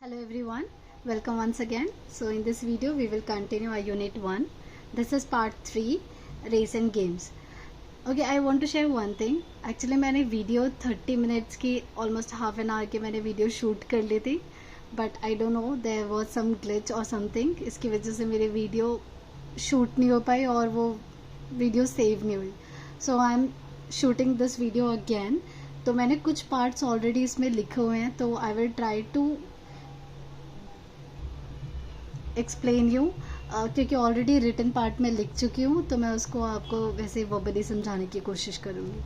Hello everyone, welcome once again. So in this video we will continue our unit 1. This is part 3, race and games. Okay, I want to share one thing. Actually मैंने video 30 minutes की almost half an hour की मैंने video shoot कर ली थी, but I don't know there was some glitch or something. इसकी वजह से मेरी वीडियो शूट नहीं हो पाई और वो वीडियो सेव नहीं हुई. So I am shooting this video again. तो मैंने कुछ पार्ट्स ऑलरेडी इसमें लिखे हुए हैं, तो I will try to explain you क्योंकि ऑलरेडी रिटन पार्ट में लिख चुकी हूँ, तो मैं उसको आपको वैसे वर्बली समझाने की कोशिश करूँगी.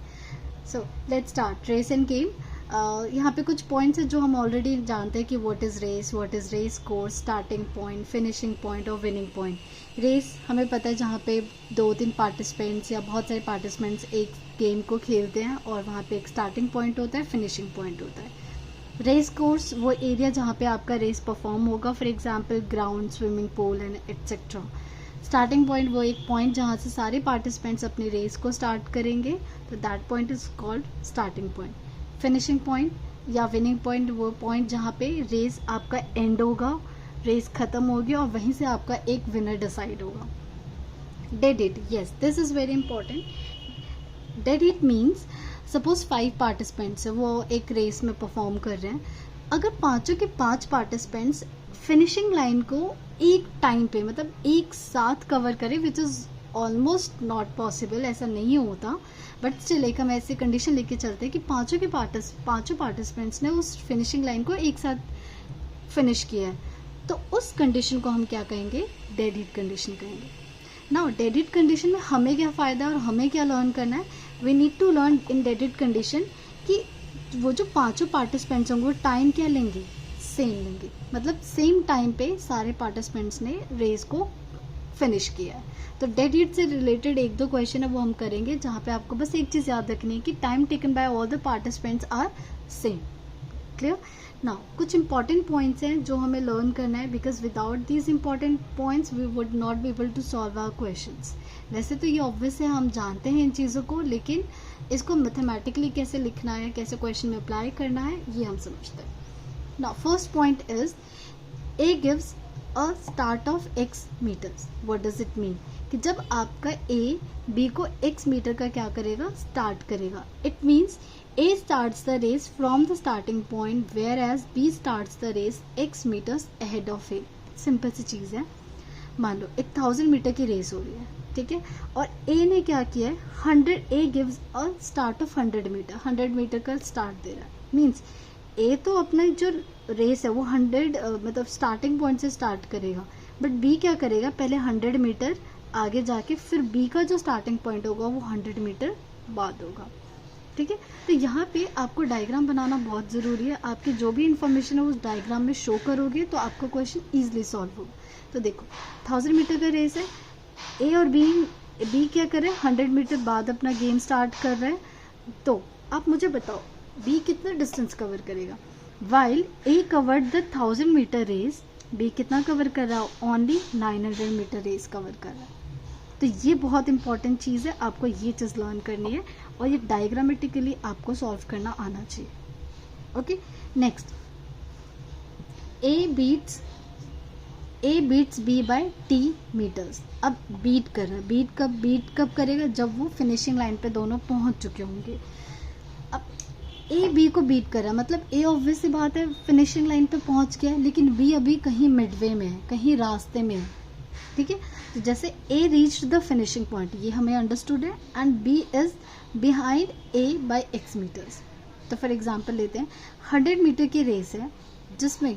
So let's start race and game. यहाँ पे कुछ पॉइंट्स हैं जो हम ऑलरेडी जानते हैं कि what is race course, starting point, finishing point और विनिंग पॉइंट. रेस हमें पता है जहाँ पे 2-3 पार्टिसिपेंट्स या बहुत सारे पार्टिसिपेंट्स एक गेम को खेलते हैं और वहाँ पे एक स्टार्टिंग पॉइंट होता है, फिनिशिंग पॉइंट होता है. रेस कोर्स वो एरिया जहाँ पे आपका रेस परफॉर्म होगा, for example ground, swimming pool and etcetera. Starting point वो एक पॉइंट जहाँ से सारे पार्टिसिपेंट्स अपनी रेस को स्टार्ट करेंगे, तो that point is called starting point. Finishing point या विनिंग पॉइंट वो पॉइंट जहाँ पे रेस आपका एंड होगा, रेस ख़त्म होगी और वहीं से आपका एक विनर डिसाइड होगा. Dead hit, yes this is very important. Dead hit means suppose 5 participants है, वो एक रेस में परफॉर्म कर रहे हैं. अगर पांचों के 5 पार्टिसिपेंट्स फिनिशिंग लाइन को एक टाइम पे मतलब एक साथ कवर करें, which is almost not possible, ऐसा नहीं होता, बट स्टिल एक हम ऐसी कंडीशन लेके चलते हैं कि पांचों पार्टिसिपेंट्स ने उस फिनिशिंग लाइन को एक साथ फिनिश किया है, तो उस कंडीशन को हम क्या कहेंगे? डेड हिट कंडीशन कहेंगे. नाउ डेड हिट कंडीशन में हमें क्या फ़ायदा और हमें क्या लर्न करना है? We need to learn in dead heat condition कि वो जो पांचों पार्टिसिपेंट्स होंगे वो टाइम क्या लेंगे? सेम लेंगे. मतलब सेम टाइम पे सारे पार्टिसिपेंट्स ने रेस को फिनिश किया है. तो डेड हिट से रिलेटेड 1-2 क्वेश्चन है वो हम करेंगे, जहाँ पे आपको बस एक चीज़ याद रखनी है कि time taken by all the participants are same. Clear? Now कुछ इंपॉर्टेंट पॉइंट्स हैं जो हमें लर्न करना है, because without these important points we would not be able to solve our questions. वैसे तो ये ऑब्वियस है, हम जानते हैं इन चीज़ों को, लेकिन इसको मैथमेटिकली कैसे लिखना है, कैसे क्वेश्चन में अप्लाई करना है, ये हम समझते हैं. Now first point is A gives a start of x metres. What does it mean? कि जब आपका ए बी को x मीटर का क्या करेगा? स्टार्ट करेगा. It means A starts the race from the starting point, whereas B starts the race x meters ahead of A. Simple सी चीज़ है. मान लो 1000 मीटर की रेस हो रही है, ठीक है, और A ने क्या किया है? 100 A gives a start of 100 metre, 100 metre का स्टार्ट दे रहा है. मीन्स A तो अपना जो रेस है वो 100 मतलब स्टार्टिंग पॉइंट से स्टार्ट करेगा, बट B क्या करेगा? पहले 100 मीटर आगे जाके फिर B का जो स्टार्टिंग पॉइंट होगा वो 100 मीटर बाद होगा. ठीक है, तो यहाँ पे आपको डायग्राम बनाना बहुत ज़रूरी है. आपकी जो भी इंफॉर्मेशन है उस डायग्राम में शो करोगे तो आपका क्वेश्चन ईजिली सॉल्व होगा. तो देखो 1000 मीटर का रेस है, ए और बी क्या कर रहे हैं? 100 मीटर बाद अपना गेम स्टार्ट कर रहे हैं. तो आप मुझे बताओ बी कितना डिस्टेंस कवर करेगा? While A covered the 1000 metre race, B कितना कवर कर रहा है? ओनली 900 मीटर रेस कवर कर रहा है. तो ये बहुत इंपॉर्टेंट चीज़ है, आपको ये चीज़ लर्न करनी है और ये डायग्रामेटिकली आपको सॉल्व करना आना चाहिए. Okay, next A beats B by T metres. अब बीट कर रहा है, बीट कब करेगा? जब वो फिनिशिंग लाइन पे दोनों पहुंच चुके होंगे. अब ए बी को बीट कर रहा है, मतलब ए ऑब्वियस सी बात है फिनिशिंग लाइन पे पहुंच गया है, लेकिन बी अभी कहीं मिडवे में है, कहीं रास्ते में है. ठीक है, तो जैसे A reached the finishing point, ये हमें अंडरस्टूड है, and B is behind A by x metres. तो फॉर एग्जांपल लेते हैं 100 मीटर की रेस है जिसमें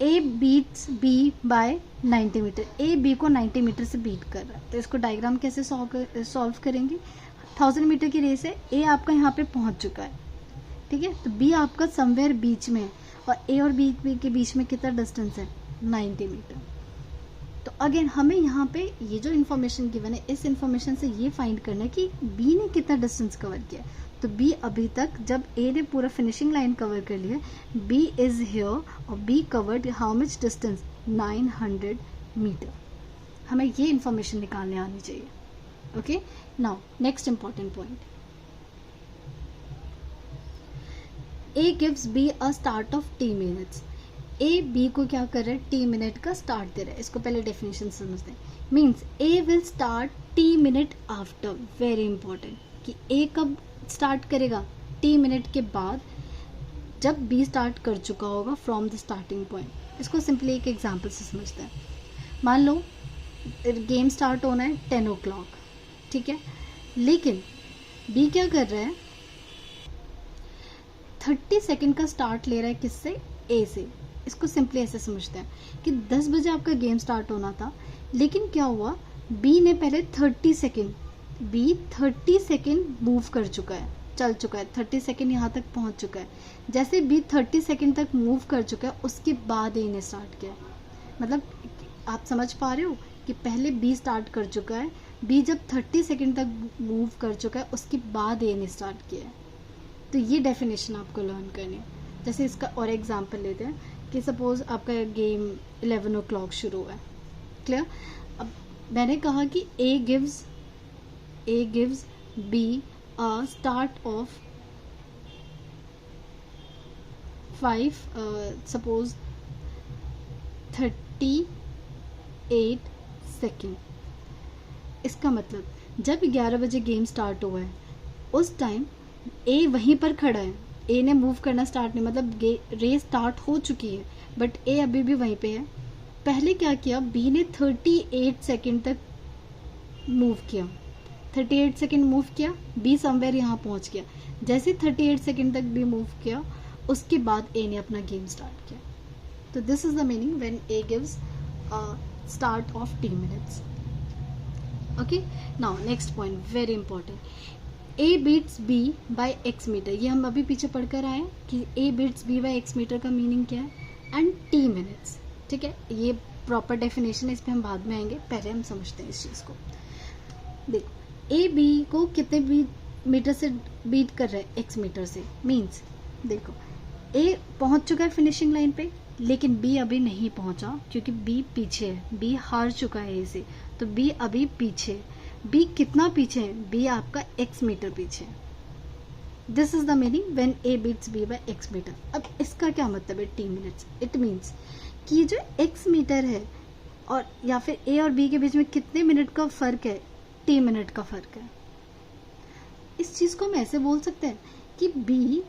A beats B by 90 metre. A B को 90 मीटर से बीट कर रहा है, तो इसको डायग्राम कैसे सॉल्व करेंगे? 1000 मीटर की रेस है, ए आपका यहाँ पे पहुंच चुका है, ठीक है, तो बी आपका समवेयर बीच में है, और ए और बी के बीच में कितना डिस्टेंस है? 90 मीटर. तो अगेन हमें यहाँ पे ये जो इन्फॉर्मेशन गिवन है, इस इन्फॉर्मेशन से ये फाइंड करना है कि बी ने कितना डिस्टेंस कवर किया. तो बी अभी तक, जब ए ने पूरा फिनिशिंग लाइन कवर कर लिया, बी इज हियर और B covered how much distance? 900 metre. हमें ये इन्फॉर्मेशन निकालने आनी चाहिए. Okay, now next important point, A gives B a start of T minutes, A B को क्या कर रहा है, टी मिनट का स्टार्ट दे रहा है। इसको पहले डेफिनेशन समझते हैं। Means A will start T minute after, very important, कि ए कब स्टार्ट करेगा, टी मिनट के बाद, जब बी स्टार्ट कर चुका होगा फ्रॉम द स्टार्टिंग पॉइंट। इसको सिंपली एक एग्जांपल से समझते हैं। मान लो गेम स्टार्ट होना है 10 o'clock, ठीक है, लेकिन बी क्या कर रहा है, 30 सेकेंड का स्टार्ट ले रहा है किससे, ए से। इसको सिंपली ऐसे समझते हैं कि 10 बजे आपका गेम स्टार्ट होना था, लेकिन क्या हुआ, बी ने पहले 30 सेकेंड, बी 30 सेकेंड मूव कर चुका है, चल चुका है, 30 सेकेंड यहाँ तक पहुँच चुका है। जैसे बी 30 सेकेंड तक मूव कर चुका है, उसके बाद ए ने स्टार्ट किया। मतलब आप समझ पा रहे हो कि पहले बी स्टार्ट कर चुका है, बी जब 30 सेकेंड तक मूव कर चुका है, उसके बाद ए ने स्टार्ट किया है। तो ये डेफिनेशन आपको लर्न करनी है। जैसे इसका और एग्जांपल लेते हैं कि सपोज आपका गेम 11 o'clock शुरू हुआ है, क्लियर। अब मैंने कहा कि ए gives B a start of 5 suppose 38 second. इसका मतलब जब 11 बजे गेम स्टार्ट हुआ है, उस टाइम ए वहीं पर खड़ा है, ए ने मूव करना स्टार्ट नहीं, मतलब रेस स्टार्ट हो चुकी है, बट ए अभी भी वहीं पे है। पहले क्या किया, बी ने 38 सेकेंड तक मूव किया, 38 सेकेंड मूव किया, बी समवेयर यहाँ पहुँच गया। जैसे 38 सेकेंड तक बी मूव किया, उसके बाद ए ने अपना गेम स्टार्ट किया। तो this is the meaning when A gives start of 10 minutes। Okay, now next point very important, A beats B by x metre. ये हम अभी पीछे पढ़कर आए कि A beats B by x metre का मीनिंग क्या है, एंड टी मिनट्स, ठीक है। ये प्रॉपर डेफिनेशन है, इस पर हम बाद में आएंगे, पहले हम समझते हैं इस चीज़ को। देखो ए बी को कितने मीटर से बीट कर रहा है, एक्स मीटर से। मीन्स देखो ए पहुंच चुका है फिनिशिंग लाइन पे, लेकिन बी अभी नहीं पहुंचा, क्योंकि बी पीछे है, बी हार चुका है ए से, तो बी अभी पीछे है। बी कितना पीछे है, बी आपका एक्स मीटर पीछे है। This is the meaning when A beats B by x metre. अब इसका क्या मतलब है, टी मिनट्स। इट मीन्स कि जो एक्स मीटर है और या फिर ए और बी के बीच में कितने मिनट का फर्क है, टी मिनट का फर्क है। इस चीज को हम ऐसे बोल सकते हैं कि बी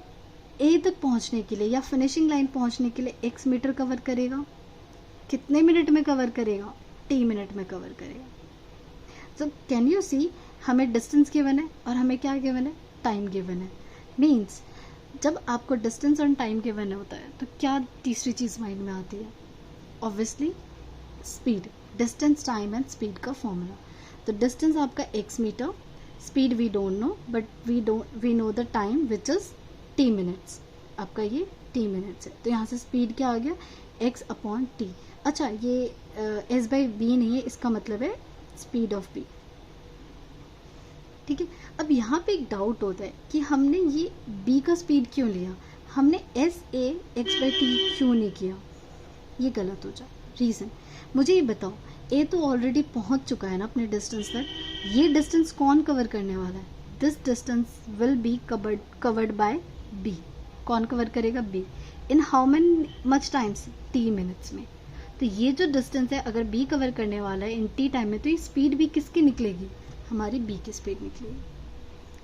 ए तक पहुंचने के लिए या फिनिशिंग लाइन पहुंचने के लिए एक्स मीटर कवर करेगा, कितने मिनट में कवर करेगा, टी मिनट में कवर करेगा। तो कैन यू सी, हमें डिस्टेंस गिवन है और हमें क्या गिवन है, टाइम गिवन है। मीन्स जब आपको डिस्टेंस और टाइम गिवन होता है, तो क्या तीसरी चीज माइंड में आती है, obviously speed, distance, time and speed का फॉर्मूला। तो डिस्टेंस आपका x metre, speed we don't know, but we know the time which is T minutes. आपका ये टी मिनट्स है, तो यहाँ से स्पीड क्या आ गया, एक्स अपॉन टी। अच्छा, ये एस बाई बी नहीं है, इसका मतलब है स्पीड ऑफ बी, ठीक है। अब यहाँ पे एक डाउट होता है कि हमने ये बी का स्पीड क्यों लिया, हमने S A x by T क्यों नहीं किया, ये गलत हो जाए। रीज़न मुझे ये बताओ, ए तो ऑलरेडी पहुँच चुका है ना अपने डिस्टेंस तक, ये डिस्टेंस कौन कवर करने वाला है, this distance will be covered by B. कौन कवर करेगा, B. In how many much times, T minutes में। तो ये जो डिस्टेंस है अगर बी कवर करने वाला है इन टी टाइम में, तो ये स्पीड भी किसकी निकलेगी, हमारी बी की स्पीड निकलेगी।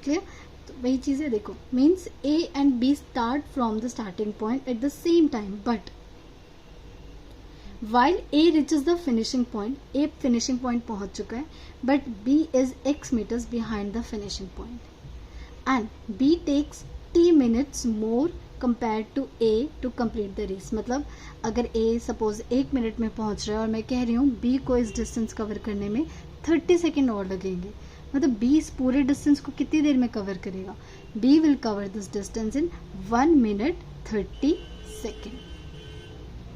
क्लियर। तो वही चीज़ है, देखो means A and B start from the starting point at the same time, but while A reaches the finishing point, A finishing point पहुंच चुका है, but B is x metres behind the finishing point, and B takes T minutes more compare to A to complete the race. मतलब अगर A suppose 1 minute में पहुंच रहा है और मैं कह रही हूँ बी को इस डिस्टेंस कवर करने में 30 सेकेंड और लगेंगे, मतलब बी इस पूरे डिस्टेंस को कितनी देर में कवर करेगा, B will cover this distance in 1 minute 30 second,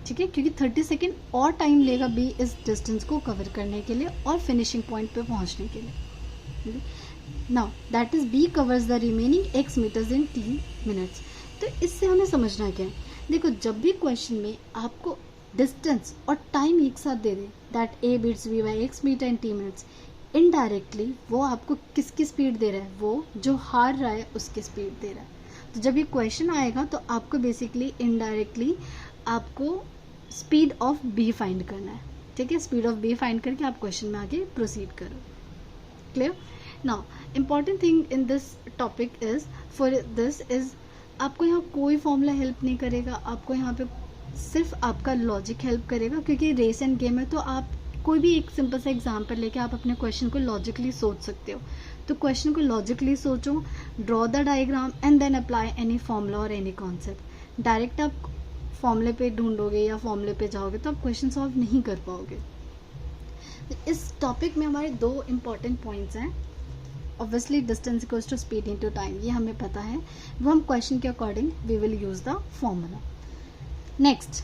ठीक है, क्योंकि 30 सेकेंड और टाइम लेगा बी इस डिस्टेंस को कवर करने के लिए और फिनिशिंग पॉइंट पे पहुंचने के लिए। Now that is B covers the remaining x metres in T minutes. तो इससे हमें समझना क्या है, देखो जब भी क्वेश्चन में आपको डिस्टेंस और टाइम एक साथ दे दे, that A beats B by x meter in T minutes, indirectly वो आपको किसकी स्पीड दे रहा है, वो जो हार रहा है उसकी स्पीड दे रहा है। तो जब ये क्वेश्चन आएगा तो आपको बेसिकली इनडायरेक्टली आपको स्पीड ऑफ बी फाइंड करना है, ठीक है। स्पीड ऑफ बी फाइंड करके आप क्वेश्चन में आगे प्रोसीड करो। Clear? Now important thing in this topic is for this is आपको यहाँ कोई फॉर्मूला हेल्प नहीं करेगा, आपको यहाँ पे सिर्फ आपका लॉजिक हेल्प करेगा, क्योंकि रेस एंड गेम है तो आप कोई भी एक सिंपल सा एग्जांपल लेके आप अपने क्वेश्चन को लॉजिकली सोच सकते हो। तो क्वेश्चन को लॉजिकली सोचो, draw the diagram and then apply any formula और एनी कॉन्सेप्ट। डायरेक्ट आप फॉर्मूले पे ढूंढोगे या फॉर्मूले पे जाओगे तो आप क्वेश्चन सॉल्व नहीं कर पाओगे। इस टॉपिक में हमारे दो इम्पॉर्टेंट पॉइंट्स हैं। Obviously distance equals to speed into time, ये हमें पता है, वो हम क्वेश्चन के according we will use the formula. Next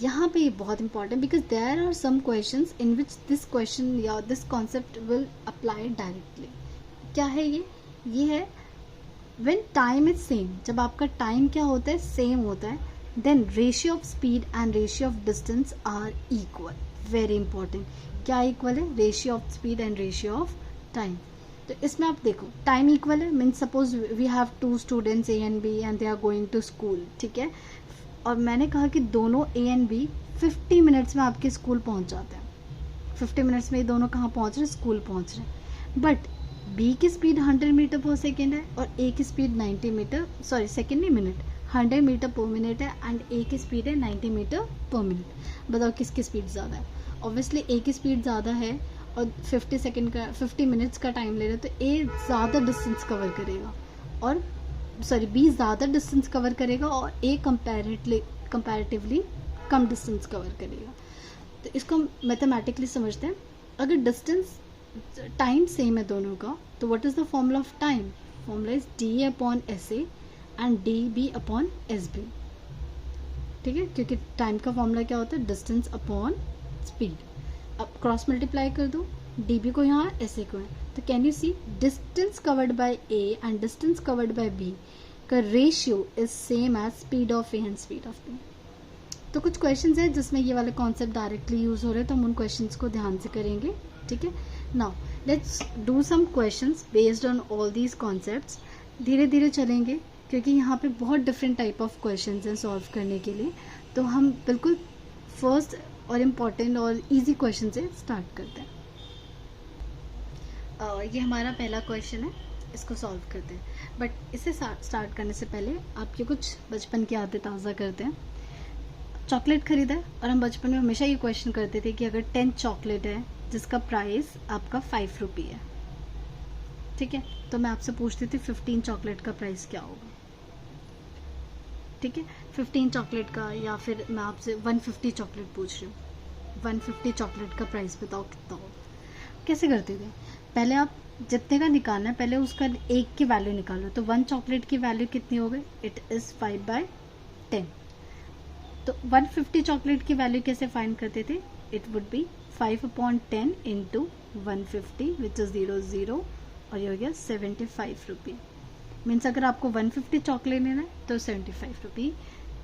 यहाँ पे ये बहुत important, because there are some questions in which this question या this concept will apply directly. क्या है ये है व्हेन टाइम इज सेम, जब आपका टाइम क्या होता है, सेम होता है, then ratio of speed and ratio of distance are equal. Very important, क्या इक्वल है? Ratio of speed and ratio of time. तो इसमें आप देखो टाइम इक्वल है, means suppose we have 2 students A and B and they are going to school, ठीक है। और मैंने कहा कि दोनों ए एंड बी 50 मिनट्स में आपके स्कूल पहुंच जाते हैं। 50 मिनट्स में ये दोनों कहाँ पहुंच रहे हैं? स्कूल पहुंच रहे हैं। बट बी की स्पीड 100 मीटर पर सेकेंड है और ए की स्पीड 90 मीटर, सॉरी सेकेंड नहीं, मिनट, 100 मीटर पर मिनट है एंड ए की स्पीड है 90 मीटर पर मिनट। बताओ किसकी स्पीड ज़्यादा है? ऑब्वियसली ए की स्पीड ज़्यादा है और 50 मिनट्स का टाइम ले रहे हैं, तो ए ज़्यादा डिस्टेंस कवर करेगा और सॉरी बी ज़्यादा डिस्टेंस कवर करेगा और ए कंपैरेटिवली कम डिस्टेंस कवर करेगा। तो इसको हम मैथमेटिकली समझते हैं। अगर डिस्टेंस टाइम सेम है दोनों का, तो what is the formula of time? Formula is D upon S A and D B upon S B, ठीक है। क्योंकि टाइम का फॉर्मूला क्या होता है? Distance upon speed. अब क्रॉस मल्टीप्लाई कर दो, डी बी को यहाँ, एस ए को है, तो can you see distance covered by A and distance covered by B का ratio is same as speed of A and speed of B. तो कुछ क्वेश्चंस हैं जिसमें ये वाले कॉन्सेप्ट डायरेक्टली यूज हो रहे हैं, तो हम उन क्वेश्चंस को ध्यान से करेंगे, ठीक है। Now let's do some questions based on all these concepts. धीरे धीरे चलेंगे क्योंकि यहाँ पे बहुत डिफरेंट टाइप ऑफ क्वेश्चंस हैं सॉल्व करने के लिए। तो हम बिल्कुल फर्स्ट और इम्पॉर्टेंट और इजी क्वेश्चन से स्टार्ट करते हैं। ये हमारा पहला क्वेश्चन है, इसको सॉल्व करते हैं। बट इसे स्टार्ट करने से पहले आपके कुछ बचपन की यादें ताज़ा करते हैं। चॉकलेट खरीदा है और हम बचपन में हमेशा ये क्वेश्चन करते थे कि अगर 10 चॉकलेट है जिसका प्राइस आपका 5 रुपये है, ठीक है, तो मैं आपसे पूछती थी 15 चॉकलेट का प्राइस क्या होगा, ठीक है। 15 चॉकलेट का, या फिर मैं आपसे 150 चॉकलेट पूछ रही हूँ, 150 चॉकलेट का प्राइस बताओ कितना होगा। कैसे करते थे? पहले आप जितने का निकालना है पहले उसका एक की वैल्यू निकालो। तो 1 चॉकलेट की वैल्यू कितनी हो गई? It is 5/10। तो 150 चॉकलेट की वैल्यू कैसे फाइंड करते थे? It would be 5/10 into 150 which is 0 और ये हो गया 75 रुपये। मीन्स अगर आपको 150 चॉकलेट लेना है तो 75 रुपये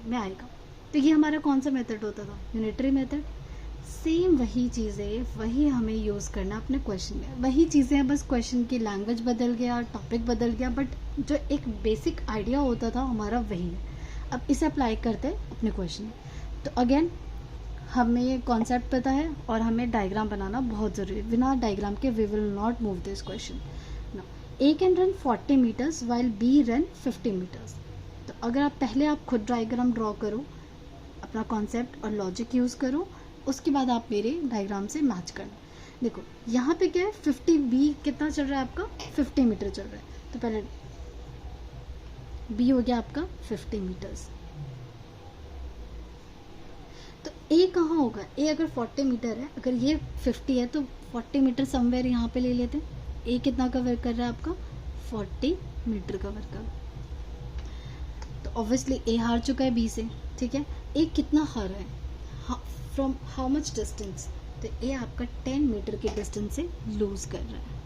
में आएगा। तो ये हमारा कौन सा मेथड होता था? Unitary method. सेम वही चीज़ें वही हमें यूज़ करना अपने क्वेश्चन में, वही चीज़ें, बस क्वेश्चन की लैंग्वेज बदल गया, टॉपिक बदल गया, बट जो एक बेसिक आइडिया होता था हमारा वही है। अब इसे अप्लाई करते हैं अपने क्वेश्चन में। तो अगेन हमें ये कॉन्सेप्ट पता है और हमें डायग्राम बनाना बहुत ज़रूरी है। बिना डायग्राम के we will not move this question. A can run 40 metres while B run 50 metres. तो अगर आप पहले आप खुद डायग्राम ड्रॉ करो, अपना कॉन्सेप्ट और लॉजिक यूज़ करो, उसके बाद आप मेरे डायग्राम से मैच करना। देखो यहाँ पे क्या है, 50 बी कितना चल रहा है आपका? 50 मीटर चल रहा है। तो पहले बी हो गया आपका 50 मीटर्स। तो ए कहाँ होगा? ए अगर 40 मीटर है, अगर ये 50 है तो 40 मीटर समवेयर यहाँ पे ले लेते हैं। ए कितना कवर कर रहा है आपका? 40 मीटर कवर कर। तो ऑब्वियसली ए हार चुका है बी से, ठीक है। ए कितना हार है? From how much distance? तो ए आपका 10 मीटर के डिस्टेंस से लूज कर रहा है।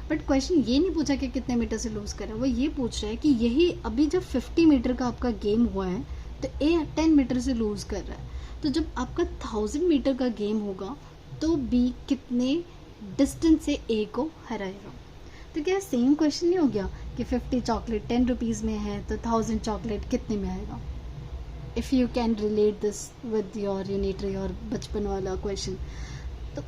बट क्वेश्चन ये नहीं पूछा कि कितने मीटर से लूज कर रहा है, वो ये पूछ रहा है कि यही अभी जब 50 मीटर का आपका गेम हुआ है तो ए 10 मीटर से लूज कर रहा है। तो जब आपका 1000 मीटर का गेम होगा तो बी कितने डिस्टेंस से ए को हराएगा? तो क्या सेम क्वेश्चन नहीं हो गया कि 50 चॉकलेट 10 रुपीज़ में है तो 1000 चॉकलेट कितने में आएगा? If you can relate this with your unitary और बचपन वाला क्वेश्चन। तो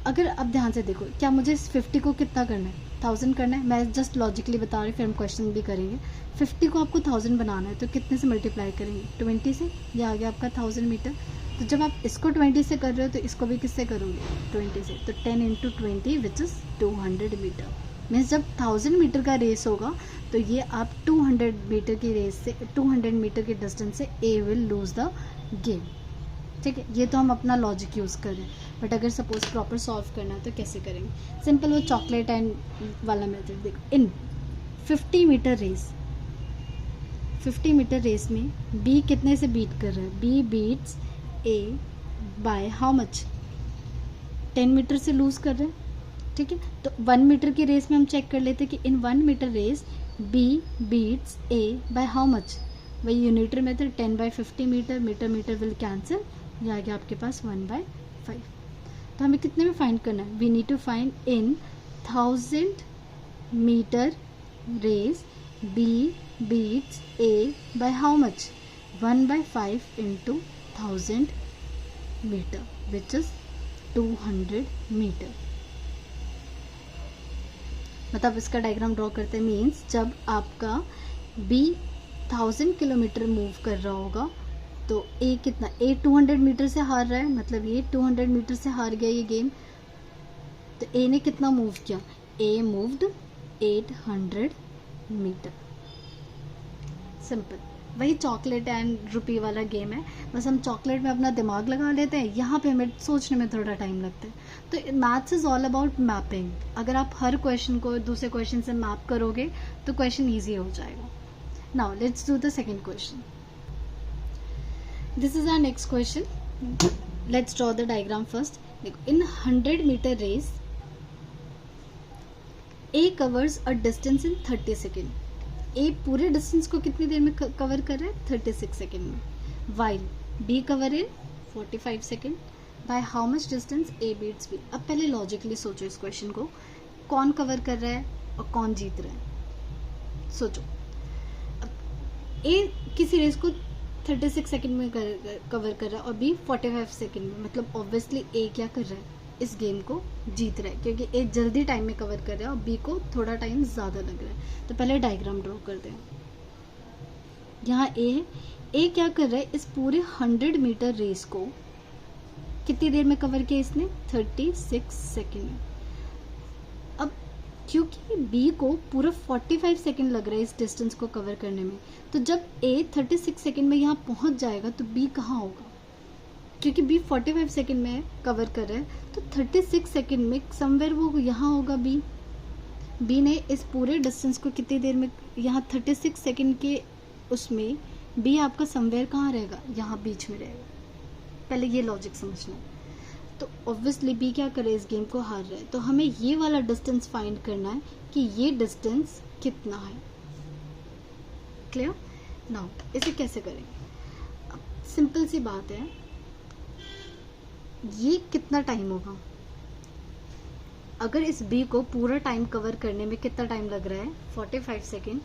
अगर अब ध्यान से देखो, क्या मुझे इस 50 को कितना करना है? 1000 करना है। मैं जस्ट लॉजिकली बता रही हूँ, फिर हम क्वेश्चन भी करेंगे। 50 को आपको 1000 बनाना है तो कितने से मल्टीप्लाई करेंगे? 20 से। ये आ गया आपका 1000 मीटर। तो जब आप इसको 20 से कर रहे हो तो इसको भी किससे करोगे? 20 से। तो 10 into 20 which is 200 metre. Means जब 1000 मीटर का रेस होगा तो ये आप 200 मीटर की रेस से 200 मीटर के डिस्टेंस से ए विल लूज द गेम। ठीक है, ये तो हम अपना लॉजिक यूज़ कर रहे हैं। बट अगर सपोज प्रॉपर सॉल्व करना है तो कैसे करेंगे? सिंपल, वो चॉकलेट एंड वाला मेथड देखो। In 50 metre race, 50 metre race में बी कितने से बीट कर रहा है? B beats A by how much? 10 metre से लूज कर रहे हैं। ठीक है, तो 1 मीटर की रेस में हम चेक कर लेते हैं कि in 1 meter race B beats A by how much? वही unitary method, 10 by 50 meter, meter meter will cancel, ये आ गया आपके पास 1/5। तो हमें कितने में फाइंड करना है? We need to find in 1000 metre race B beats A by how much? 1/5 into 1000 metre which is 200 metre. मतलब इसका डायग्राम ड्रॉ करते मीन्स जब आपका बी 1000 किलोमीटर मूव कर रहा होगा तो ए कितना? ए 200 मीटर से हार रहा है, मतलब ये 200 मीटर से हार गया ये गेम। तो ए ने कितना मूव किया? ए मूव्ड 800 मीटर। सिंपल, वही चॉकलेट एंड रुपी वाला गेम है, बस हम चॉकलेट में अपना दिमाग लगा लेते हैं, यहाँ पे हमें सोचने में थोड़ा टाइम लगता है। तो maths is all about mapping. अगर आप हर क्वेश्चन को दूसरे क्वेश्चन से मैप करोगे तो क्वेश्चन ईजी हो जाएगा। Now let's do the second question. This is our next question. Let's draw the diagram first. देखो, in 100 metre race A covers a distance in 30 second. A पूरे distance को कितनी देर में कवर कर रहा है? 36 सेकेंड में। While B cover in 45 second. By how much distance A beats B? अब पहले लॉजिकली सोचो इस क्वेश्चन को, कौन कवर कर रहा है और कौन जीत रहा है? सोचो, अब ए किसी रेस को 36 सेकेंड में कवर कर रहा है और बी 45 सेकेंड में, मतलब ऑब्वियसली ए क्या कर रहा है? इस गेम को जीत रहा है, क्योंकि ए जल्दी टाइम में कवर कर रहा है और बी को थोड़ा टाइम ज़्यादा लग रहा है। तो पहले डायग्राम ड्रॉ कर दें। यहाँ ए है, ए क्या कर रहा है? इस पूरे 100 मीटर रेस को कितनी देर में कवर किया इसने? 36 सेकेंड में। अब क्योंकि बी को पूरा 45 सेकेंड लग रहा है इस डिस्टेंस को कवर करने में, तो जब ए 36 सेकेंड में यहाँ पहुँच जाएगा तो बी कहाँ होगा? क्योंकि बी 45 सेकेंड में कवर कर रहा है तो 36 सेकेंड में समवेयर वो यहाँ होगा। बी ने इस पूरे डिस्टेंस को कितनी देर में, यहाँ 36 सेकेंड के उसमें बी आपका समवेयर कहाँ रहेगा? यहाँ बीच में रहेगा। पहले ये लॉजिक समझना। तो ऑब्वियसली बी क्या करे? इस गेम को हार रहा है, तो हमें ये वाला डिस्टेंस फाइंड करना है कि ये डिस्टेंस कितना है। क्लियर? नाउ इसे कैसे करेंगे? सिंपल सी बात है, ये कितना टाइम होगा? अगर इस बी को पूरा टाइम कवर करने में कितना टाइम लग रहा है? 45 सेकेंड।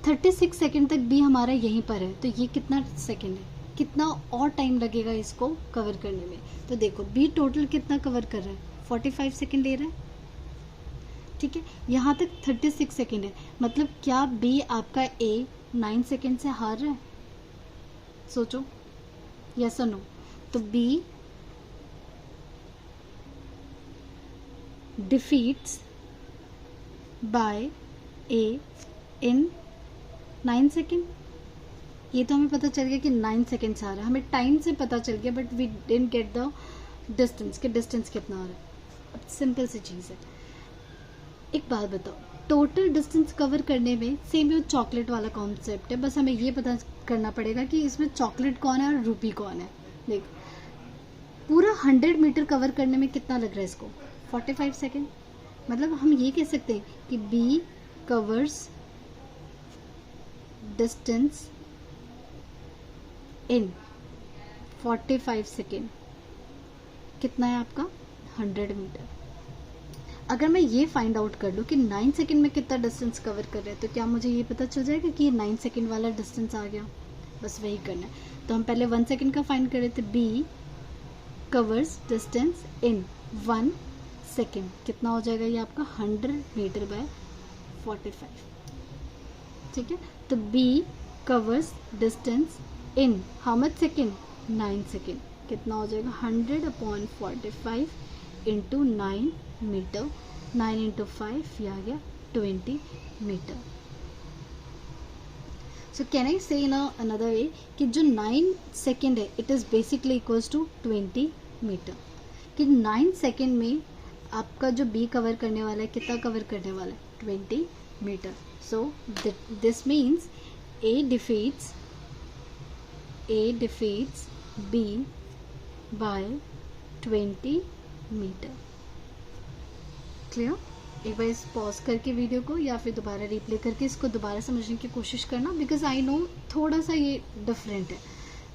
36 सेकेंड तक बी हमारा यहीं पर है, तो ये कितना सेकेंड है? कितना और टाइम लगेगा इसको कवर करने में? तो देखो, बी टोटल कितना कवर कर रहा है? 45 सेकेंड ले रहा है। ठीक है, यहाँ तक 36 सेकेंड है, मतलब क्या बी आपका ए 9 सेकेंड से हार रहा है? सोचो, यस और नो। तो B defeats by A in 9 second. ये तो हमें पता चल गया कि 9 सेकेंड से आ रहा है, हमें टाइम से पता चल गया, but we didn't get the distance कि डिस्टेंस कितना आ रहा है। अब सिंपल सी चीज़ है, एक बात बताओ, टोटल डिस्टेंस कवर करने में सेम ही चॉकलेट वाला कॉन्सेप्ट है, बस हमें ये पता करना पड़ेगा कि इसमें चॉकलेट कौन है और रूपी कौन है। देख, पूरा 100 मीटर कवर करने में कितना लग रहा है इसको? 45 सेकेंड। मतलब हम ये कह सकते हैं कि B covers distance in 45 second. कितना है आपका? 100 मीटर। अगर मैं ये फाइंड आउट कर लूँ कि 9 सेकेंड में कितना डिस्टेंस कवर कर रहे हैं, तो क्या मुझे ये पता चल जाएगा कि ये 9 सेकेंड वाला डिस्टेंस आ गया। बस वही करना है। तो हम पहले 1 सेकेंड का फाइंड कर रहे थे, B covers distance in 1 second, कितना हो जाएगा ये आपका 100 मीटर बाय 45, ठीक है। तो B covers distance in how much second, 9 second, कितना हो जाएगा 100/45 इंटू 9 मीटर, 9 इंटू 5 ये आ गया 20 मीटर। सो कैन आई से इन अनदर वे कि जो 9 सेकेंड है it is basically equals to 20 metre, कि 9 सेकेंड में आपका जो बी कवर करने वाला है कितना कवर करने वाला है 20 metre. So this means A defeats B by 20 metre. Clear? एक बार इस पॉज करके वीडियो को या फिर दोबारा रिप्ले करके इसको दोबारा समझने की कोशिश करना, बिकॉज आई नो थोड़ा सा ये डिफरेंट है,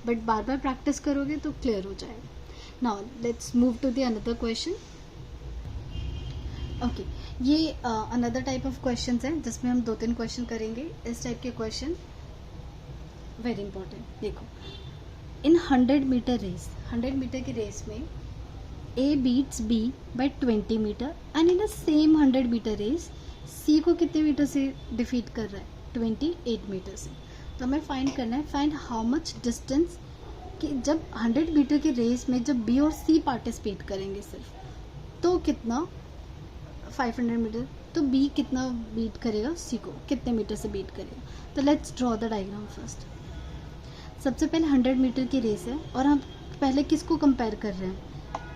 बट बार बार प्रैक्टिस करोगे तो क्लियर हो जाएगा। Now let's move to the another question. Okay, ये अनदर टाइप ऑफ क्वेश्चंस है जिसमें हम 2-3 क्वेश्चन करेंगे। इस टाइप के क्वेश्चन वेरी इंपॉर्टेंट। देखो, इन 100 मीटर रेस, 100 मीटर की रेस में A beats B by 20 metre and in the same 100 metre race C को कितने मीटर से डिफीट कर रहा है, 28 मीटर से। तो हमें फाइंड करना है, फाइंड हाउ मच डिस्टेंस, कि जब 100 मीटर की रेस में जब B और C पार्टिसिपेट करेंगे सिर्फ, तो कितना 500 मीटर, तो B कितना बीट करेगा C को, कितने मीटर से बीट करेगा। तो let's draw the diagram first. सबसे पहले 100 मीटर की रेस है और हम पहले किसको कंपेयर कर रहे हैं,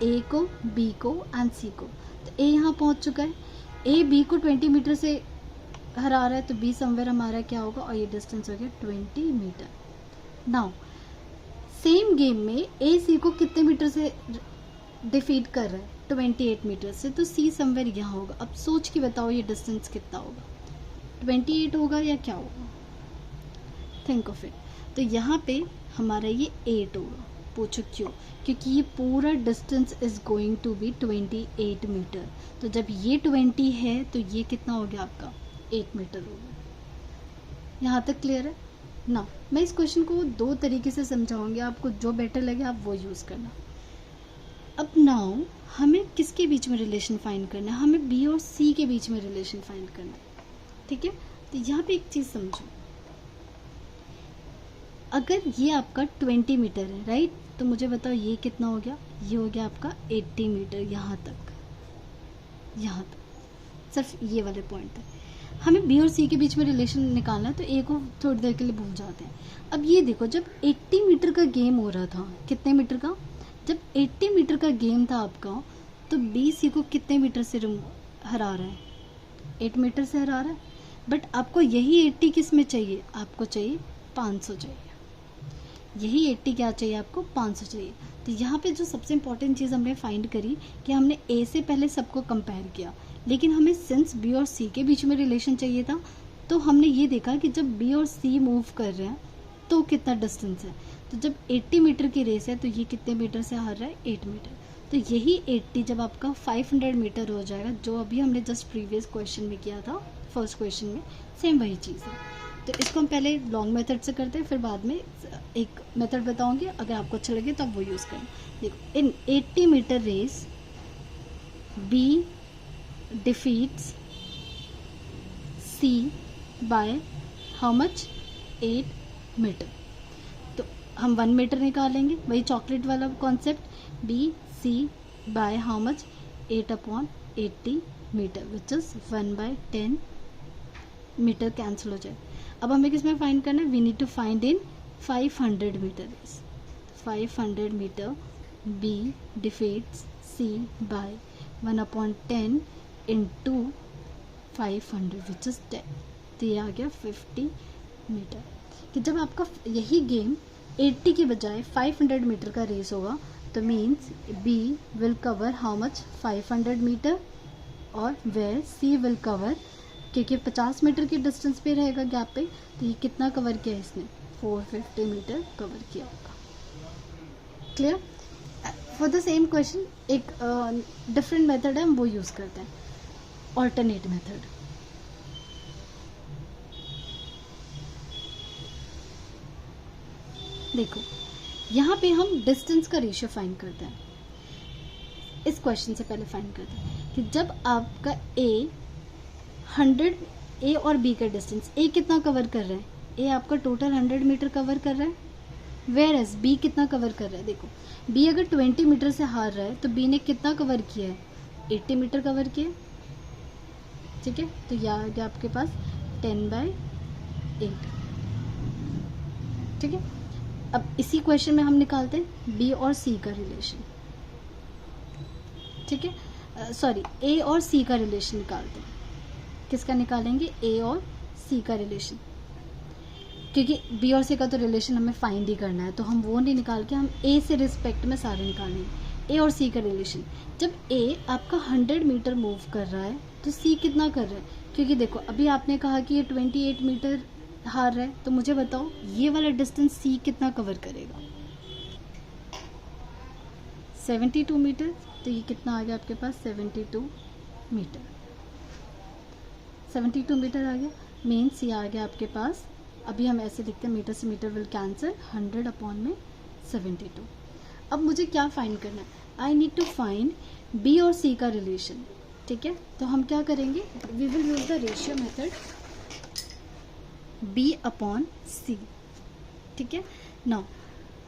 ए को, बी को एंड सी को। तो ए यहाँ पहुँच चुका है, ए बी को 20 मीटर से हरा रहा है, तो बी समवेयर हमारा क्या होगा, और ये डिस्टेंस हो गया 20 मीटर। नाउ सेम गेम में ए सी को कितने मीटर से डिफीट कर रहा है, 28 मीटर से, तो सी समवेयर यहाँ होगा। अब सोच के बताओ ये डिस्टेंस कितना होगा, 28 होगा या क्या होगा, थिंक ऑफ इट। तो यहाँ पे हमारा ये 8 होगा। पूछो क्यों, क्योंकि ये पूरा distance is going to be 28 metre. तो जब ये 20 है तो ये कितना हो गया आपका 8 मीटर हो गया। यहाँ तक क्लियर है ना? मैं इस क्वेश्चन को 2 तरीके से समझाऊंगी, आपको जो बेटर लगे आप वो यूज़ करना। अब नाउ हमें किसके बीच में रिलेशन फाइंड करना है, हमें बी और सी के बीच में रिलेशन फाइंड करना है, ठीक है। तो यहाँ पे एक चीज़ समझो, अगर ये आपका 20 मीटर है, राइट, तो मुझे बताओ ये कितना हो गया, ये हो गया आपका 80 मीटर। यहाँ तक सिर्फ ये वाले पॉइंट है। हमें बी और सी के बीच में रिलेशन निकालना है, तो ए को थोड़ी देर के लिए भूल जाते हैं। अब ये देखो, जब 80 मीटर का गेम हो रहा था, कितने मीटर का, जब 80 मीटर का गेम था आपका, तो बी सी को कितने मीटर से हरा रहा है, 8 मीटर से हरा रहा है। बट आपको यही 80 किस में चाहिए, आपको चाहिए 500 चाहिए, यही 80 क्या चाहिए आपको, 500 चाहिए। तो यहाँ पे जो सबसे इंपॉर्टेंट चीज़ हमने फाइंड करी कि हमने ए से पहले सबको कंपेयर किया, लेकिन हमें सिंस बी और सी के बीच में रिलेशन चाहिए था, तो हमने ये देखा कि जब बी और सी मूव कर रहे हैं तो कितना डिस्टेंस है। तो जब 80 मीटर की रेस है तो ये कितने मीटर से हार रहा है, 8 मीटर। तो यही 80 जब आपका 500 मीटर हो जाएगा, जो अभी हमने जस्ट प्रीवियस क्वेश्चन में किया था, फर्स्ट क्वेश्चन में, सेम वही चीज़ है। तो इसको हम पहले लॉन्ग मेथड से करते हैं, फिर बाद में एक मेथड बताऊंगी, अगर आपको अच्छा लगे तो आप वो यूज़ करें। देखो, in 80 metre race B defeats C by how much, 8 metre. तो हम 1 मीटर निकालेंगे, वही चॉकलेट वाला concept, B C by how much, 8/80 metre, which is 1/10 metre cancel हो जाए। अब हमें किस में फाइंड करना है, we need to find in 500 metre race. 500 metre B defeats C by 1/10 into 500 which is 10। तो ये आ गया 50 मीटर। कि जब आपका यही गेम 80 के बजाय 500 मीटर का रेस होगा, तो means B will cover how much, 500 metre, और वेयर सी विल कवर, क्योंकि 50 मीटर के डिस्टेंस पे रहेगा गैप पे, तो ये कितना कवर किया इसने, 450 मीटर कवर किया होगा। Clear? For the same question एक डिफरेंट मेथड है, हम वो यूज़ करते हैं। Alternate method. देखो यहाँ पे हम डिस्टेंस का रेशियो फाइंड करते हैं। इस क्वेश्चन से पहले फाइंड करते हैं कि जब आपका ए 100, ए और बी का डिस्टेंस, ए कितना कवर कर रहा है, ए आपका टोटल 100 मीटर कवर कर रहा है, वेयर एज बी कितना कवर कर रहा है। देखो बी अगर 20 मीटर से हार रहा है तो बी ने कितना कवर किया है, 80 मीटर कवर किया। ठीक है, तो यह आ गया आपके पास 10/8। ठीक है, अब इसी क्वेश्चन में हम निकालते हैं बी और सी का रिलेशन। ठीक है, सॉरी, ए और सी का रिलेशन निकालते हैं। किसका निकालेंगे, ए और सी का रिलेशन, क्योंकि बी और सी का तो रिलेशन हमें फाइंड ही करना है, तो हम वो नहीं निकाल के हम ए से रिस्पेक्ट में सारे निकालेंगे। ए और सी का रिलेशन, जब ए आपका 100 मीटर मूव कर रहा है तो सी कितना कर रहा है, क्योंकि देखो अभी आपने कहा कि ये 28 मीटर हार रहा है, तो मुझे बताओ ये वाला डिस्टेंस सी कितना कवर करेगा, 72 मीटर। तो ये कितना आ गया आपके पास, 72 मीटर। 72 मीटर आ गया, मीन्स ये आ गया आपके पास, अभी हम ऐसे लिखते हैं मीटर से मीटर विल कैंसिल, 100/72। अब मुझे क्या फाइंड करना है, I need to find B और सी का रिलेशन। ठीक है, तो हम क्या करेंगे, we will use the ratio method, B/C। ठीक है, नाउ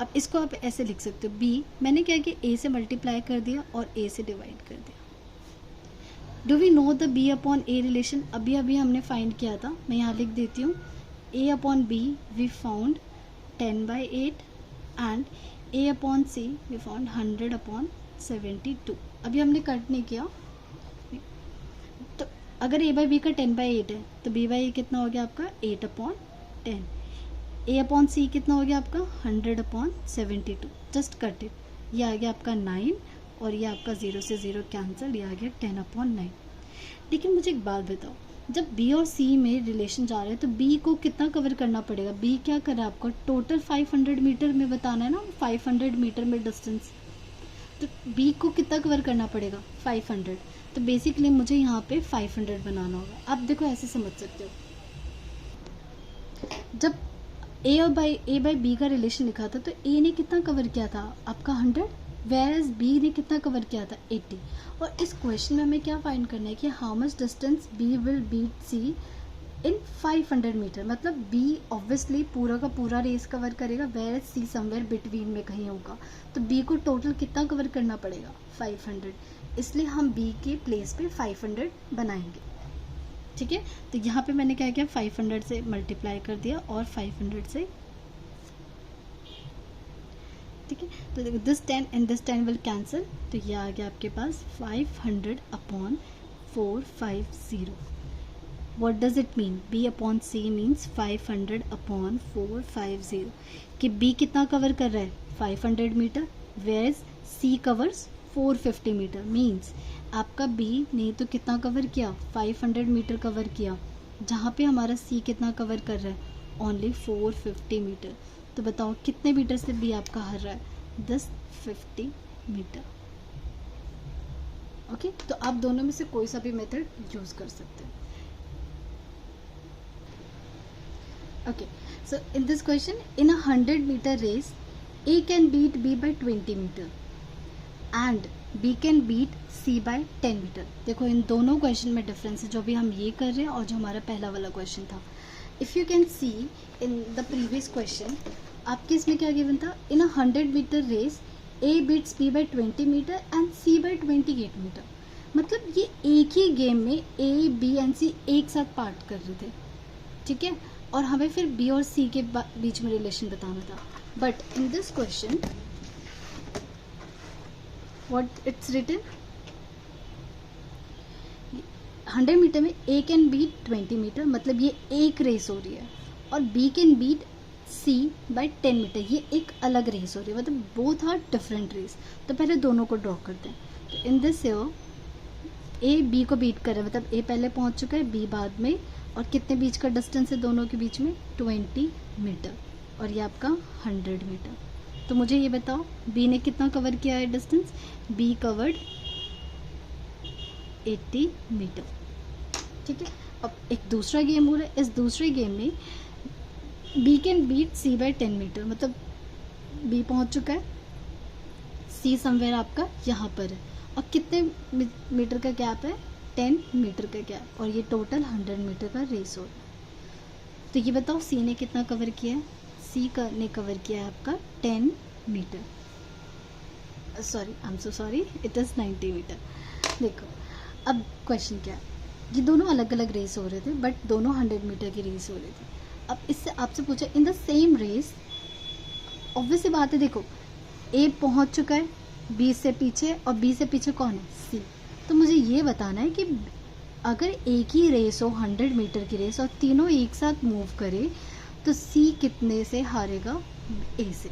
अब इसको आप ऐसे लिख सकते हो, बी मैंने क्या किया, ए से मल्टीप्लाई कर दिया और ए से डिवाइड कर दिया। Do we know the B/A relation, अभी अभी हमने फाइंड किया था, मैं यहाँ लिख देती हूँ, A/B we found 10/8 and A/C we found 100/72। अभी हमने कट नहीं किया, तो अगर A/B का 10/8 है तो B/A कितना हो गया आपका 8/10, A/C कितना हो गया आपका 100/72। जस्ट कट इट, ये आ गया आपका 9 और ये आपका 0 से 0 कैंसिल, ये आ गया 10/9। लेकिन मुझे एक बात बताओ, जब बी और सी में रिलेशन जा रहे हैं तो बी को कितना कवर करना पड़ेगा, बी क्या कर रहा है आपको टोटल 500 मीटर में बताना है ना, 500 मीटर में डिस्टेंस, तो बी को कितना कवर करना पड़ेगा 500, तो बेसिकली मुझे यहाँ पे 500 बनाना होगा। आप देखो ऐसे समझ सकते हो, जब ए बाई बी का रिलेशन लिखा था तो ए ने कितना कवर किया था आपका 100, वेयरएज बी ने कितना कवर किया था 80। और इस क्वेश्चन में हमें क्या फाइंड करना है कि how much distance B will beat C in 500 metre, मतलब बी ऑब्वियसली पूरा का पूरा रेस कवर करेगा, वेयरएज सी समवेयर बिटवीन में कहीं होगा, तो बी को टोटल कितना कवर करना पड़ेगा 500, इसलिए हम बी के प्लेस पे 500 बनाएंगे। ठीक है, तो यहाँ पे मैंने क्या किया, 500 से मल्टीप्लाई कर दिया और 500 से, ठीक है, तो देखो this 10 and this 10 will cancel, तो ये आ गया आपके पास 500/450। What does it mean, B/C means 500/450, कि B कितना कवर कर रहा है 500 metre, whereas C covers 450 metre, means आपका B ने तो कितना कवर किया 500 मीटर कवर किया, जहाँ पे हमारा C कितना कवर कर रहा है ओनली 450 मीटर। तो बताओ कितने मीटर से B आपका हार रहा है, 50 मीटर। ओके, तो आप दोनों में से कोई सा भी मेथड यूज कर सकते हैं। Okay, so in this question, in a 100 metre race A can beat B by 20 metre and B can beat C by 10 metre. देखो इन दोनों क्वेश्चन में डिफरेंस है, जो भी हम ये कर रहे हैं और जो हमारा पहला वाला क्वेश्चन था। If you can see in the previous question, आपके इसमें क्या गिवन था, in a 100 metre race A beats B by 20 metre and C by 28 metre, मतलब ये एक ही गेम में A, B एंड C एक साथ पार्ट कर रहे थे। ठीक है, और हमें फिर B और C के बीच में रिलेशन बताना था, but in this question what it's written, 100 metre में A कैन बीट 20 मीटर, मतलब ये एक रेस हो रही है, और B can beat C by 10 metre, ये एक अलग रेस हो रही है, मतलब बोथ आर डिफरेंट रेस। तो पहले दोनों को ड्रॉ करते हैं। तो इन दिस A B को बीट कर रहा है, मतलब A पहले पहुंच चुका है, B बाद में, और कितने बीच का डिस्टेंस है दोनों के बीच में 20 मीटर, और ये आपका 100 मीटर। तो मुझे ये बताओ B ने कितना कवर किया है डिस्टेंस, B कवर्ड 80 मीटर। ठीक है। अब एक दूसरा गेम हो रहा है, इस दूसरे गेम में B can beat C by 10 metre, मतलब बी पहुंच चुका है, सी समवेयर आपका यहाँ पर है, और कितने मीटर का गैप है, 10 मीटर का गैप, और ये टोटल 100 मीटर का रेस हो रहा है। तो ये बताओ सी ने कितना कवर किया है, सी ने कवर किया है आपका 10 metre, sorry I am so sorry, it is 90 metre. देखो अब क्वेश्चन क्या है, ये दोनों अलग अलग रेस हो रहे थे, बट दोनों 100 मीटर की रेस हो रही थी। अब इससे आपसे पूछा in the same race, obvious सी बात है, देखो ए पहुंच चुका है बी से पीछे, और बी से पीछे कौन है, सी। तो मुझे ये बताना है कि अगर एक ही रेस हो 100 मीटर की रेस और तीनों एक साथ मूव करे तो सी कितने से हारेगा ए से,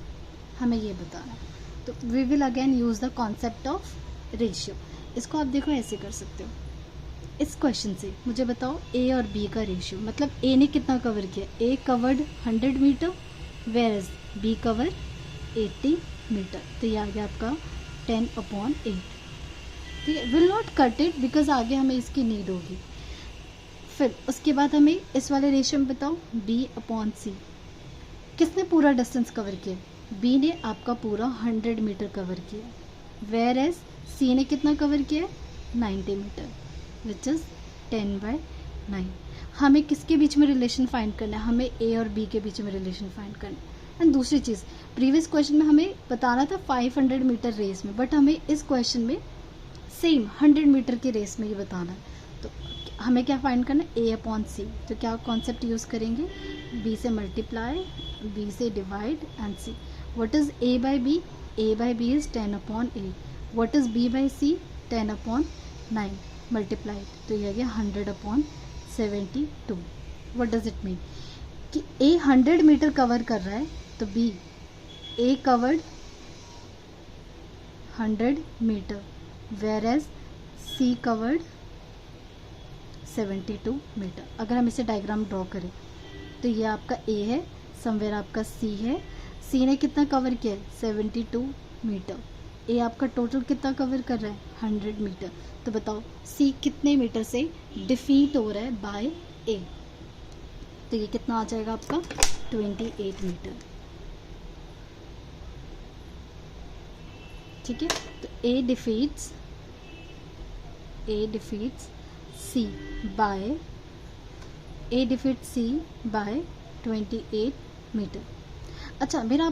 हमें ये बताना है। तो we will again use the concept of ratio. इसको आप देखो ऐसे कर सकते हो, इस क्वेश्चन से मुझे बताओ ए और बी का रेशियो, मतलब ए ने कितना कवर किया, A covered 100 metre where is B cover 80 meter. तो ये आ गया आपका 10/8। ठीक है, will not cut it because आगे हमें इसकी नीड होगी। फिर उसके बाद हमें इस वाले रेशियो में बताओ B/C, किसने पूरा डिस्टेंस कवर किया, बी ने आपका पूरा 100 मीटर कवर किया, वेयर एज सी ने कितना कवर किया, 90 मीटर, विच इज़ 10/9। हमें किसके बीच में रिलेशन फाइंड करना है, हमें ए और बी के बीच में रिलेशन फाइंड करना है। एंड दूसरी चीज़, प्रीवियस क्वेश्चन में हमें बताना था 500 मीटर रेस में, बट हमें इस क्वेश्चन में सेम 100 मीटर की रेस में ये बताना है। तो हमें क्या फाइंड करना है, A/C। तो क्या कॉन्सेप्ट यूज़ करेंगे, बी से मल्टीप्लाई, बी से divide and C. What is A/B, A/B is 10/8, what is B/C, 10/9 multiplied, तो ये आ गया 100/72। व्हाट डज इट मीन कि A 100 मीटर कवर कर रहा है, तो B A covered 100 metre whereas C covered 72 metre. अगर हम इसे डायग्राम ड्रॉ करें तो ये आपका A है, समवेयर आपका C है, C ने कितना कवर किया है, 72 मीटर, A आपका टोटल कितना कवर कर रहा है, 100 मीटर। तो बताओ C कितने मीटर से डिफीट हो रहा है बाय A, तो ये कितना आ जाएगा आपका 28 मीटर। ठीक है, तो A defeats C by 28 metre. अच्छा, मेरा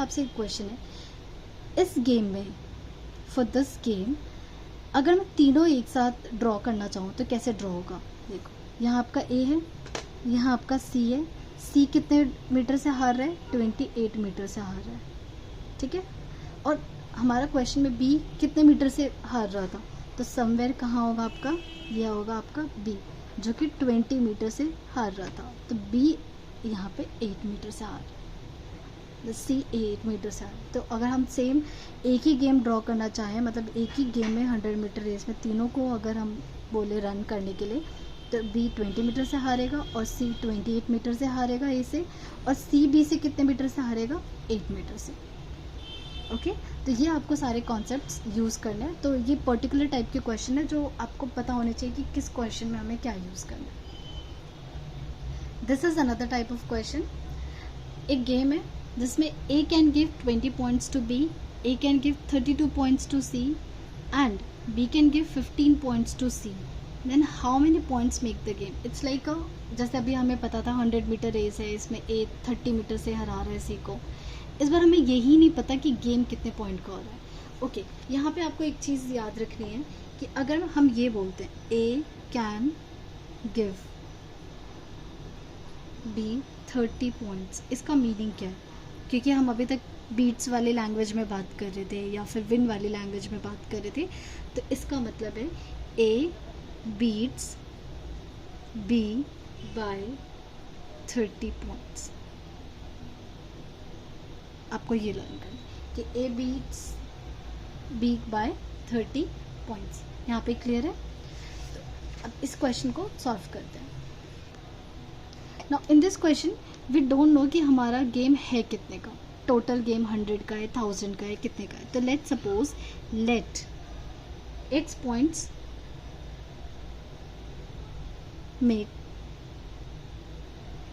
आपसे एक क्वेश्चन है, इस गेम में फॉर दिस गेम अगर मैं तीनों एक साथ ड्रॉ करना चाहूँ तो कैसे ड्रॉ होगा। देखो यहाँ आपका A है, यहाँ आपका C है, C कितने मीटर से हार रहा है, 28 मीटर से हार रहा है। ठीक है, और हमारा क्वेश्चन में B कितने मीटर से हार रहा था, तो समवेयर कहाँ होगा आपका, यह होगा आपका B जो कि 20 मीटर से हार रहा था, तो B यहाँ पे 8 मीटर से हार रहा है, C 8 मीटर से हार। तो अगर हम सेम एक ही गेम ड्रॉ करना चाहें, मतलब एक ही गेम में 100 मीटर रेस में तीनों को अगर हम बोले रन करने के लिए, तो B 20 मीटर से हारेगा और C 28 मीटर से हारेगा A से, और C B से कितने मीटर से हारेगा, 8 मीटर से। ओके, तो ये आपको सारे कॉन्सेप्ट्स यूज़ करने हैं। तो ये पर्टिकुलर टाइप के क्वेश्चन है जो आपको पता होने चाहिए कि किस क्वेश्चन में हमें क्या यूज़ करना है। This is another type of question. एक गेम है जिसमें A can give 20 points to B, A can give 32 points to C and B can give 15 points to C। Then how many points make the game. It's like जैसे अभी हमें पता था 100 metre race है, इसमें A 30 metre से हरा रहा है C को। इस बार हमें यही नहीं पता कि गेम कितने पॉइंट का हो रहा है। ओके, यहाँ पे आपको एक चीज़ याद रखनी है कि अगर हम ये बोलते हैं A can give B 30 points, इसका मीनिंग क्या है, क्योंकि हम अभी तक बीट्स वाली लैंग्वेज में बात कर रहे थे या फिर विन वाली लैंग्वेज में बात कर रहे थे, तो इसका मतलब है A beats B by 30 points. आपको ये लर्न करना कि A beats B by 30 points. यहाँ पे क्लियर है। तो अब इस क्वेश्चन को सॉल्व करते हैं। Now in this question we don't know कि हमारा गेम है कितने का, टोटल गेम 100 का है, 1000 का है, कितने का है। तो let suppose let it's points make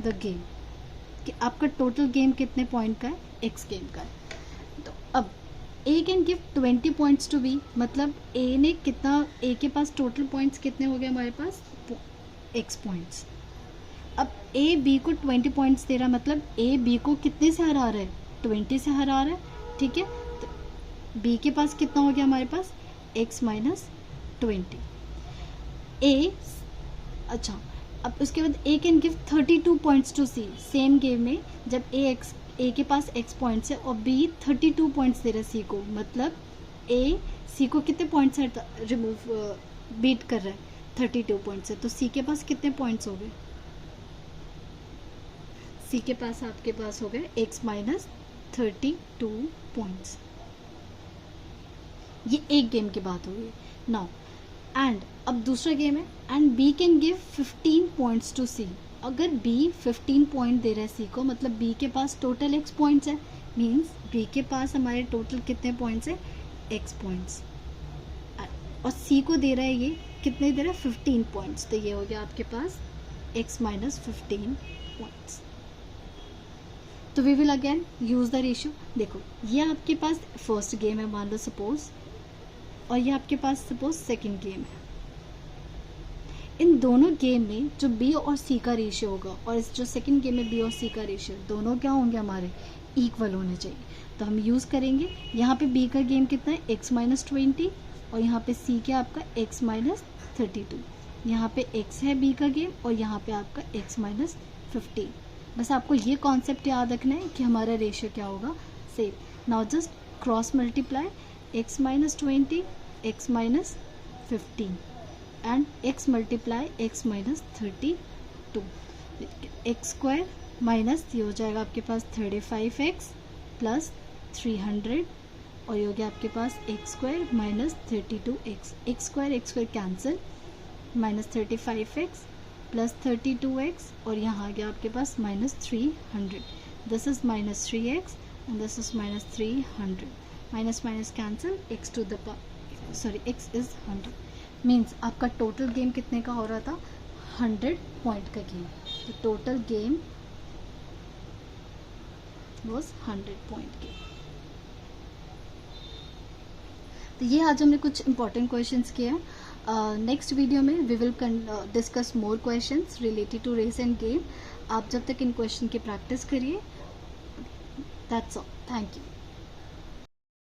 the game, कि आपका टोटल गेम कितने पॉइंट का है, x गेम का है। तो अब a can give 20 points to b, मतलब a ने कितना, a के पास टोटल पॉइंट्स कितने हो गए हमारे पास, x पॉइंट्स। अब a b को 20 पॉइंट्स दे रहा, मतलब a b को कितने से हरा रहा है, 20 से हरा रहा है, ठीक है। तो b के पास कितना हो गया हमारे पास, x माइनस 20। a, अच्छा, अब उसके बाद a can give 32 points to c, same game में जब a के पास x पॉइंट्स है और b 32 पॉइंट्स दे रहा है c को, मतलब a c को कितने पॉइंट्स से रिमूव बीट कर रहा है, 32 पॉइंट्स है। तो c के पास कितने पॉइंट्स हो गए, c के पास आपके पास हो गए x माइनस 32 पॉइंट्स। ये एक गेम की बात हो गई। नाउ एंड अब दूसरा गेम है, and b can give 15 points to c, अगर b 15 पॉइंट दे रहा है c को, मतलब b के पास टोटल x पॉइंट्स है, मींस b के पास हमारे टोटल कितने पॉइंट्स है, x पॉइंट्स, और c को दे रहा है, ये कितने दे रहा है, 15 पॉइंट्स। तो ये हो गया आपके पास x माइनस 15 पॉइंट्स। तो we will again use the ratio. देखो ये आपके पास फर्स्ट गेम है मान लो सपोज, और ये आपके पास सपोज सेकंड गेम है। इन दोनों गेम में जो b और c का रेशियो होगा, और इस जो सेकंड गेम में b और c का रेशियो, दोनों क्या होंगे हमारे, इक्वल होने चाहिए। तो हम यूज़ करेंगे, यहाँ पे b का गेम कितना है, x माइनस 20, और यहाँ पे c क्या आपका x माइनस 32। यहाँ पे x है b का गेम, और यहाँ पे आपका x माइनस 15। बस आपको ये कॉन्सेप्ट याद रखना है कि हमारा रेशियो क्या होगा, same. Now just cross multiply x minus 20 x minus 15 and x multiply x minus 32, x square minus ये हो जाएगा आपके पास 35x प्लस 300, और ये हो गया आपके पास X square minus 32x, X square cancel, minus 35x plus 32x, और यहाँ आ गया आपके पास minus 300। This is minus 3x and this is minus 300, minus minus cancel, x to the sorry x is 100, means आपका टोटल गेम कितने का हो रहा था, 100 पॉइंट का गेम। तो total game was 100 point game. तो ये आज हमने कुछ इंपॉर्टेंट क्वेश्चंस किए हैं। नेक्स्ट वीडियो में we will discuss more questions related to race and game. आप जब तक इन क्वेश्चन की प्रैक्टिस करिए। That's all, thank you.